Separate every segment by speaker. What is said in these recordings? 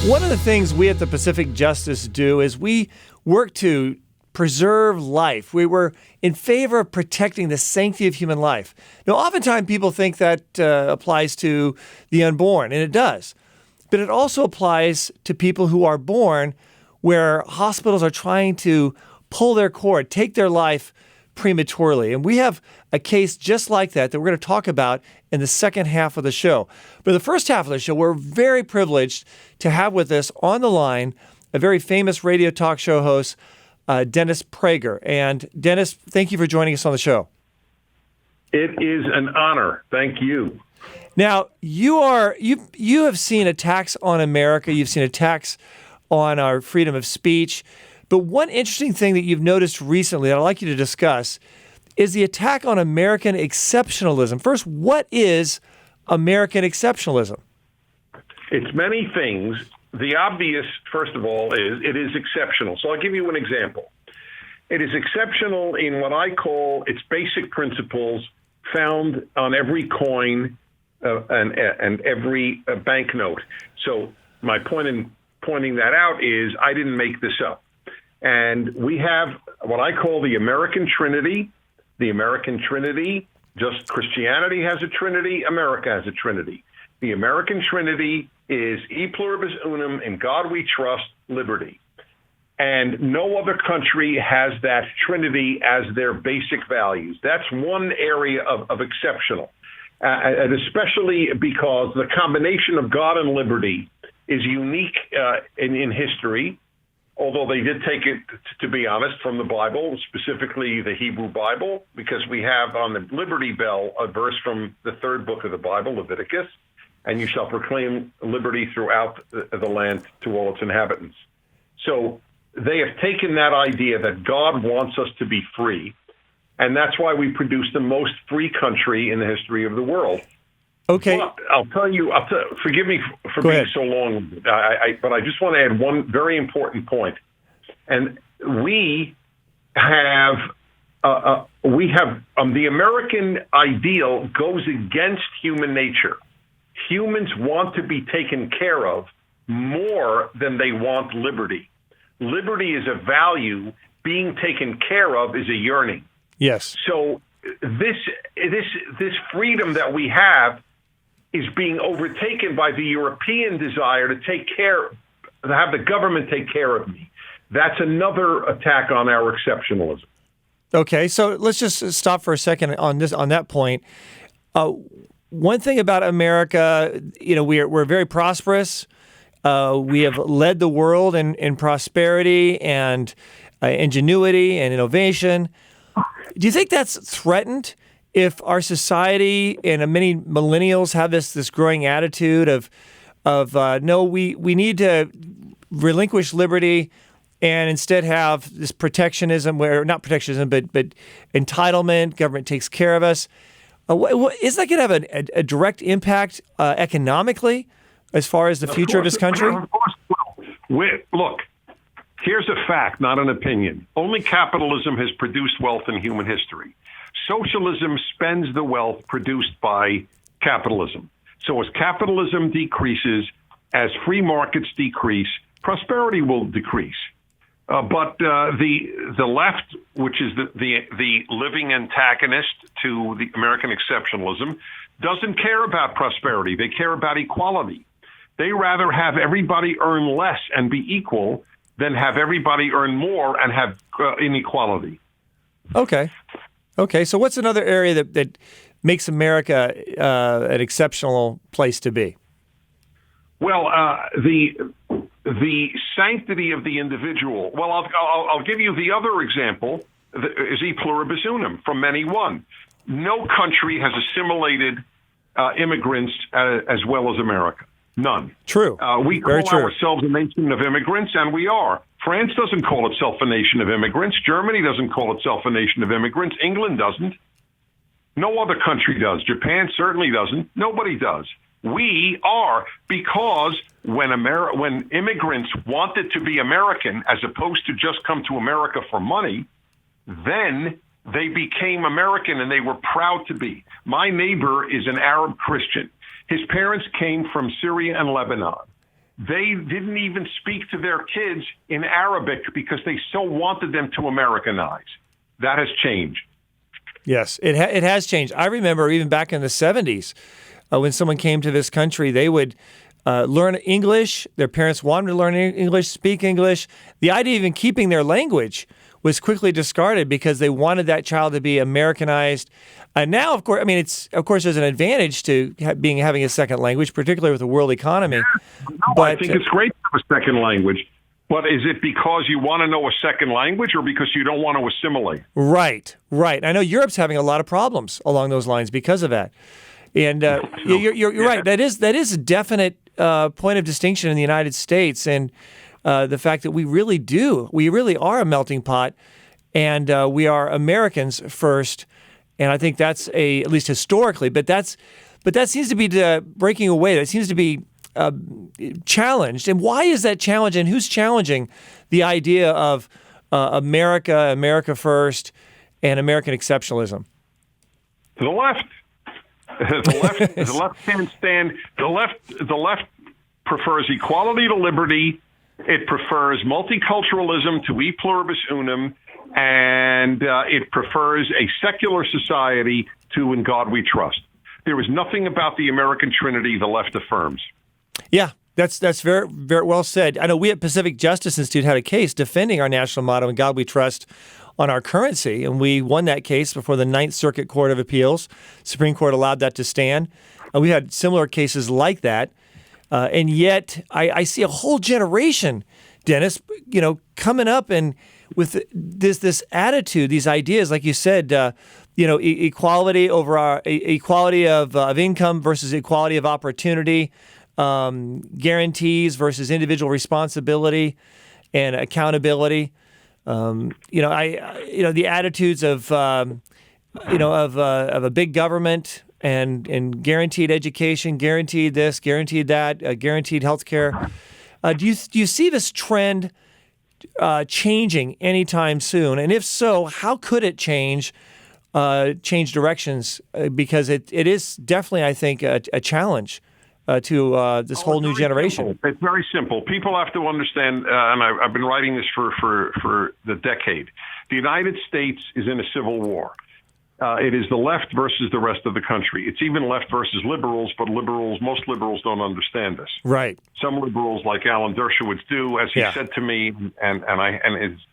Speaker 1: One of the things we at the Pacific Justice do is we work to preserve life. We were in favor of protecting the sanctity of human life. Now, oftentimes people think that applies to the unborn, and it does. But it also applies to people who are born where hospitals are trying to pull their cord, take their life prematurely. And we have a case just like that we're going to talk about in the second half of the show. But the first half of the show, we're very privileged to have with us on the line a very famous radio talk show host, Dennis Prager. And Dennis, thank you for joining us on the show.
Speaker 2: It is an honor. Thank you.
Speaker 1: Now, you have seen attacks on America. You've seen attacks on our freedom of speech. But one interesting thing that you've noticed recently that I'd like you to discuss is the attack on American exceptionalism. First, what is American exceptionalism?
Speaker 2: It's many things. The obvious, first of all, is it is exceptional. So I'll give you an example. It is exceptional in what I call its basic principles found on every coin and every banknote. So my point in pointing that out is I didn't make this up. And we have what I call the American Trinity. The American Trinity, just Christianity has a Trinity, America has a Trinity. The American Trinity is e pluribus unum, in God we trust, liberty. And no other country has that Trinity as their basic values. That's one area of exceptional, and especially because the combination of God and liberty is unique in history. Although they did take it, to be honest, from the Bible, specifically the Hebrew Bible, because we have on the Liberty Bell a verse from the third book of the Bible, Leviticus, and you shall proclaim liberty throughout the land to all its inhabitants. So they have taken that idea that God wants us to be free, and that's why we produce the most free country in the history of the world.
Speaker 1: Okay.
Speaker 2: But I'll tell you, forgive me for being so long, but I just want to add one very important point. And we have the American ideal goes against human nature. Humans want to be taken care of more than they want liberty. Liberty is a value. Being taken care of is a yearning.
Speaker 1: Yes.
Speaker 2: So this freedom that we have is being overtaken by the European desire to have the government take care of me. That's another attack on our exceptionalism.
Speaker 1: Okay, so let's just stop for a second on that point. One thing about America, we're very prosperous. We have led the world in prosperity and ingenuity and innovation. Do you think that's threatened if our society and many millennials have this growing attitude of no, we need to relinquish liberty and instead have this protectionism, where not protectionism, but entitlement, government takes care of us? Is that going to have a direct impact economically as far as the future of this country?
Speaker 2: Of course. Look, here's a fact, not an opinion. Only capitalism has produced wealth in human history. Socialism spends the wealth produced by capitalism. So as capitalism decreases, as free markets decrease, prosperity will decrease. But the left, which is the living antagonist to the American exceptionalism, doesn't care about prosperity. They care about equality. They rather have everybody earn less and be equal than have everybody earn more and have inequality.
Speaker 1: Okay, so what's another area that makes America an exceptional place to be?
Speaker 2: Well, the sanctity of the individual. Well, I'll give you the other example, is e pluribus unum, from many one. No country has assimilated immigrants as well as America. None.
Speaker 1: True.
Speaker 2: We call ourselves a nation of immigrants, and we are. France doesn't call itself a nation of immigrants. Germany doesn't call itself a nation of immigrants. England doesn't. No other country does. Japan certainly doesn't. Nobody does. We are, because when immigrants wanted to be American as opposed to just come to America for money, then they became American and they were proud to be. My neighbor is an Arab Christian. His parents came from Syria and Lebanon. They didn't even speak to their kids in Arabic because they so wanted them to Americanize. That has changed.
Speaker 1: Yes, it has changed. I remember even back in the 70s, when someone came to this country, they would learn English. Their parents wanted to learn English, speak English. The idea of even keeping their language was quickly discarded because they wanted that child to be Americanized. Now, of course, there's an advantage to having a second language, particularly with the world economy.
Speaker 2: I think it's great to have a second language. But is it because you want to know a second language or because you don't want to assimilate?
Speaker 1: Right. I know Europe's having a lot of problems along those lines because of that. And you're right. That is a definite point of distinction in the United States, and the fact that we really are a melting pot, and we are Americans first. And I think that's at least historically, but that seems to be breaking away. That seems to be challenged. And why is that challenged? And who's challenging the idea of America first, and American exceptionalism?
Speaker 2: The left. The left can't stand. The left prefers equality to liberty. It prefers multiculturalism to e pluribus unum, and it prefers a secular society to "In God We Trust." There is nothing about the American Trinity the left affirms.
Speaker 1: Yeah, that's very, very well said. I know we at Pacific Justice Institute had a case defending our national motto, "In God We Trust," on our currency, and we won that case before the Ninth Circuit Court of Appeals. Supreme Court allowed that to stand. We had similar cases like that, and yet I see a whole generation, Dennis, coming up and with this attitude, these ideas, like you said, equality over equality of income versus equality of opportunity, guarantees versus individual responsibility and accountability. The attitudes of a big government and guaranteed education, guaranteed this, guaranteed that, guaranteed health care. Do you see this trend changing anytime soon? And if so, how could it change directions? Because it is definitely, I think, a challenge to this whole new generation.
Speaker 2: Simple. It's very simple. People have to understand, and I've been writing this for the decade. The United States is in a civil war. It is the left versus the rest of the country. It's even left versus liberals, but most liberals don't understand this.
Speaker 1: Right.
Speaker 2: Some liberals, like Alan Dershowitz, do, as he said to me, and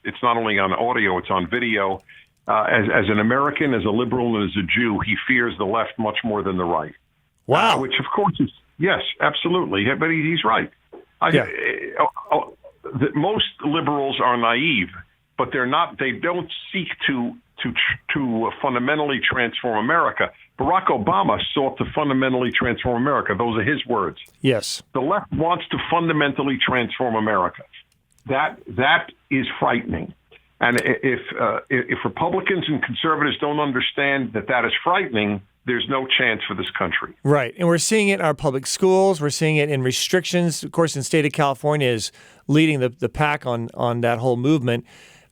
Speaker 2: it's not only on audio, it's on video. As an American, as a liberal, and as a Jew, he fears the left much more than the right.
Speaker 1: Wow.
Speaker 2: Which, of course, is yes, absolutely. But he's right. Most liberals are naive, but they're not. They don't seek to fundamentally transform America. Barack Obama sought to fundamentally transform America. Those are his words.
Speaker 1: Yes.
Speaker 2: The left wants to fundamentally transform America. That is frightening. And if Republicans and conservatives don't understand that is frightening, there's no chance for this country.
Speaker 1: Right. And we're seeing it in our public schools. We're seeing it in restrictions. Of course, the state of California is leading the pack on that whole movement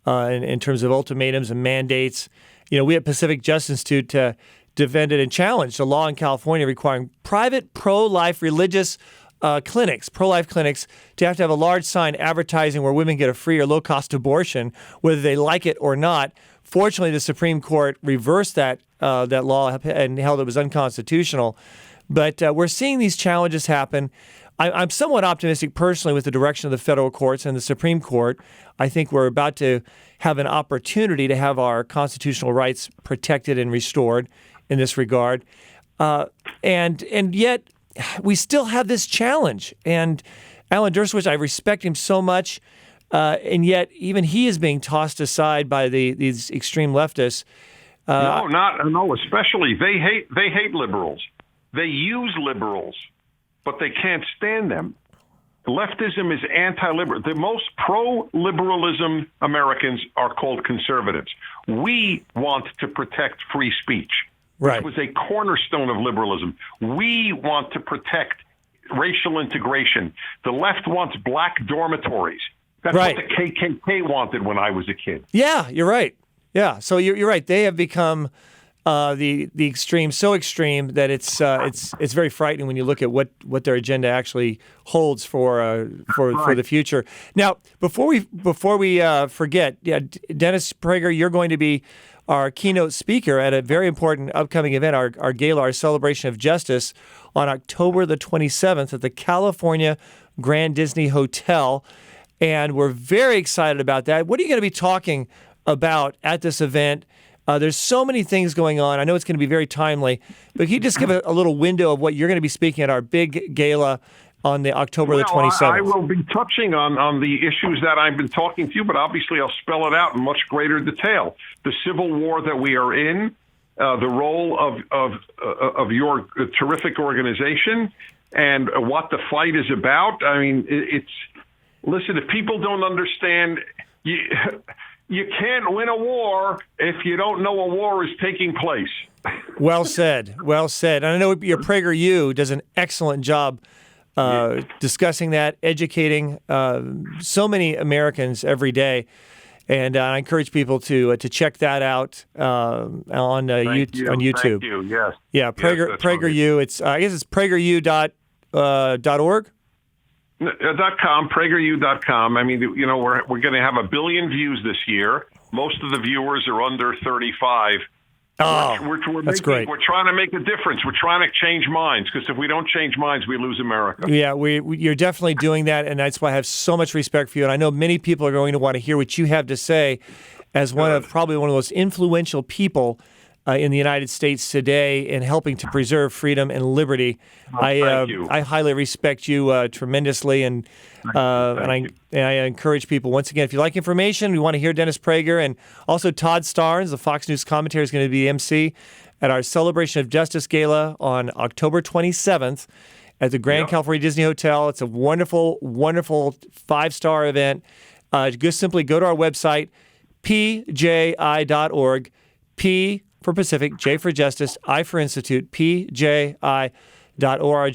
Speaker 1: in terms of ultimatums and mandates. We at Pacific Justice Institute defended and challenged a law in California requiring private pro-life religious pro-life clinics to have a large sign advertising where women get a free or low-cost abortion, whether they like it or not. Fortunately, the Supreme Court reversed that law and held it was unconstitutional. But we're seeing these challenges happen. I'm somewhat optimistic personally with the direction of the federal courts and the Supreme Court. I think we're about to have an opportunity to have our constitutional rights protected and restored in this regard. And yet we still have this challenge. And Alan Dershowitz, I respect him so much, and yet even he is being tossed aside by these extreme leftists.
Speaker 2: No, especially they hate liberals. They use liberals, but they can't stand them. Leftism is anti-liberal. The most pro-liberalism Americans are called conservatives. We want to protect free speech,
Speaker 1: right,
Speaker 2: which was a cornerstone of liberalism. We want to protect racial integration. The left wants black dormitories. That's
Speaker 1: right.
Speaker 2: What the KKK wanted when I was a kid.
Speaker 1: Yeah, you're right. Yeah, so you're right. They have become the extreme, so extreme that it's very frightening when you look at what their agenda actually holds for the future. Now, before we forget, Dennis Prager, you're going to be our keynote speaker at a very important upcoming event, our gala, our celebration of justice, on October the 27th at the California Grand Disney Hotel, and we're very excited about that. What are you going to be talking about at this event? There's so many things going on. I know it's going to be very timely, but can you just give a little window of what you're going to be speaking at our big gala on the October the 27th?
Speaker 2: I will be touching on the issues that I've been talking to you, but obviously I'll spell it out in much greater detail. The civil war that we are in, the role of your terrific organization, and what the fight is about. I mean, listen, if people don't understand, you can't win a war if you don't know a war is taking place.
Speaker 1: Well said. Well said. And I know your PragerU does an excellent job discussing that, educating so many Americans every day. And I encourage people to check that out on YouTube.
Speaker 2: Thank you. Yes.
Speaker 1: Yeah, PragerU. It's I guess it's PragerU.org.
Speaker 2: .com, PragerU.com. I mean, we're going to have 1 billion views this year. Most of the viewers are under 35.
Speaker 1: That's great.
Speaker 2: We're trying to make a difference. We're trying to change minds, because if we don't change minds, we lose America.
Speaker 1: Yeah, you're definitely doing that, and that's why I have so much respect for you. And I know many people are going to want to hear what you have to say as probably one of the most influential people in the United States today in helping to preserve freedom and liberty.
Speaker 2: Thank you.
Speaker 1: I highly respect you tremendously, and I encourage people, once again, if you like information, you want to hear Dennis Prager, and also Todd Starnes, the Fox News commentator, is going to be MC at our Celebration of Justice Gala on October 27th at the Grand California Disney Hotel. It's a wonderful, wonderful 5-star event. Just simply go to our website, pji.org, P for Pacific, J for Justice, I for Institute, pji.org,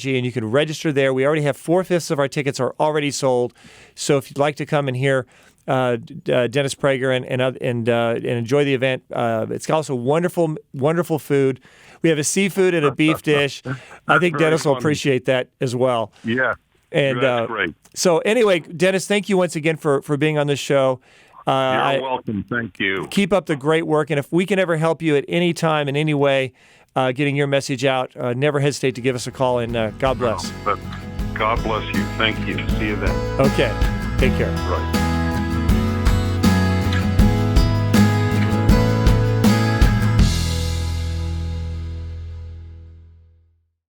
Speaker 1: and you can register there. We already have 4/5 of our tickets are already sold. So if you'd like to come and hear Dennis Prager and enjoy the event, it's also wonderful, wonderful food. We have a seafood and a beef dish. I think Dennis will appreciate that as well.
Speaker 2: Yeah,
Speaker 1: and
Speaker 2: that's great.
Speaker 1: So anyway, Dennis, thank you once again for being on the show.
Speaker 2: You're welcome. Thank you.
Speaker 1: Keep up the great work. And if we can ever help you at any time, in any way, getting your message out, never hesitate to give us a call. And God bless.
Speaker 2: God bless you. Thank you. See you then.
Speaker 1: Okay. Take care.
Speaker 2: Right.